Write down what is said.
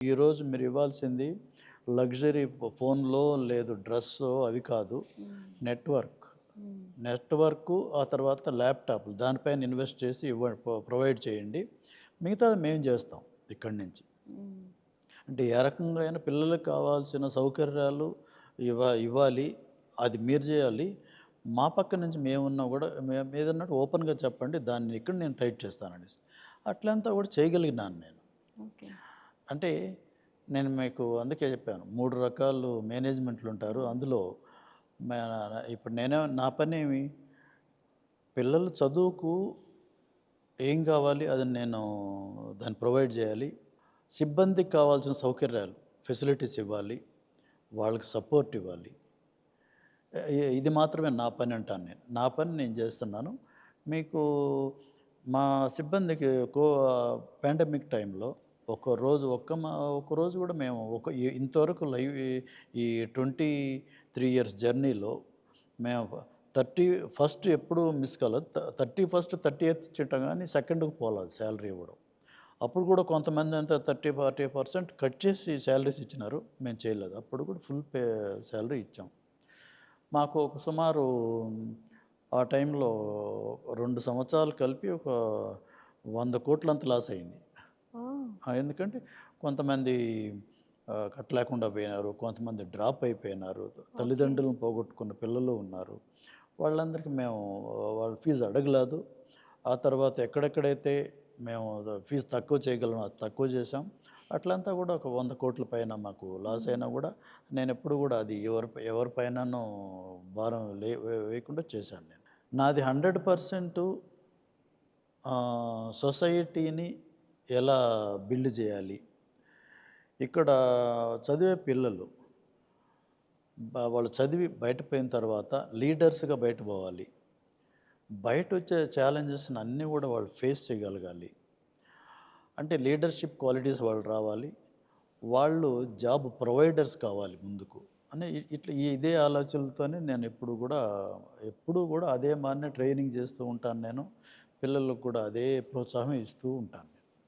ఈరోజు మీరు ఇవ్వాల్సింది లగ్జరీ ఫోన్‌లో లేదు డ్రెస్సో అవి కాదు. హ్మ్. నెట్‌వర్క్. హ్మ్. నెట్‌వర్కు ఆ తర్వాత ల్యాప్‌టాప్‌లు దానిపైన ఇన్వెస్ట్ చేసి ప్రొవైడ్ చేయండి. మిగతాది మేము చేస్తాం ఇక్కడి నుంచి. హ్మ్. అంటే ఏ రకంగా అయినా పిల్లలకి కావాల్సిన సౌకర్యాలు ఇవ్వాలి. అది మీరు చేయాలి. మా పక్క నుంచి మేమున్నా కూడా మీరన్నట్టు ఓపెన్‌గా చెప్పండి. దాన్ని ఇక్కడ నేను టైట్ చేస్తాననేసి. అట్లంతా కూడా చేయగలిగినాను నేను. ఓకే. అంటే నేను మీకు అందుకే చెప్పాను. 3 రకాలు మేనేజ్‌మెంట్లుంటారు. హ్మ్. అందులో మే ఇప్పుడు నా పనేమి పిల్లలు చదువుకు ఏం కావాలి అది నేను దాన్ని ప్రొవైడ్ చేయాలి. సిబ్బందికి కావాల్సిన సౌకర్యాలు, ఫెసిలిటీస్ ఇవ్వాలి. వాళ్ళకి సపోర్ట్ ఇవ్వాలి. ఇది మాత్రమే నా పని అంటాను నేను. నా పని నేను చేస్తున్నాను. మీకు మా సిబ్బందికి పాండమిక్ టైంలో ఒక్కరోజు కూడా మేము ఇంతవరకు ఈ 23 ఇయర్స్ జర్నీలో మేము 31 ఎప్పుడు మిస్ కాలేదు. 31, 30థ్ ఇచ్చింటాం గానీ సెకండ్‌కి పోలేదు సాలరీ ఇవ్వడం. అప్పుడు కూడా కొంతమంది అంతా 30, 40% కట్ చేసి సాలరీస్ ఇచ్చినారు. మేము చేయలేదు. అప్పుడు కూడా ఫుల్ సాలరీ ఇచ్చాం. మాకు ఒక సుమారు ఆ టైంలో 2 సంవత్సరాలు కలిపి ఒక 100,00,00,000 లాస్ అయింది. ఓహ్! ఎందుకంటే కొంతమంది కట్టలేకుండా పోయినారు. కొంతమంది డ్రాప్ అయిపోయినారు. ఓకే. తల్లిదండ్రులను పోగొట్టుకున్న పిల్లలు ఉన్నారు. వాళ్ళందరికీ మేము వాళ్ళ ఫీజు అడగలేదు. ఆ తర్వాత ఎక్కడెక్కడైతే మేము ఫీజు తక్కువ చేయగలమో అది తక్కువ చేశాం. అట్లంతా కూడా ఒక 100,00,00,000 పైన మాకు లాస్ హ్మ్. అయినా కూడా నేనెప్పుడు కూడా అది ఎవరి పైనను భారం వేయకుండా చేశాను నేను. నాది 100% సొసైటీని ఎలా బిల్డ్ చేయాలి? ఇక్కడ చదివే పిల్లలు వాళ్ళు చదివి బయట పోయిన తర్వాత లీడర్స్‌గా బయట పోవాలి. బయటొచ్చే ఛాలెంజెస్‌ని అన్నీ కూడా వాళ్ళు ఫేస్ చేయగలగాలి. అంటే లీడర్‌షిప్ క్వాలిటీస్ వాళ్ళు రావాలి. వాళ్ళు జాబ్ ప్రొవైడర్స్ కావాలి ముందుకు. అని ఇట్లా ఇదే ఆలోచనలతోనే నేను ఎప్పుడూ కూడా అదే మాదిరినే ట్రైనింగ్ చేస్తూ ఉంటాను నేను. పిల్లలకు కూడా అదే ప్రోత్సాహం ఇస్తూ ఉంటాను.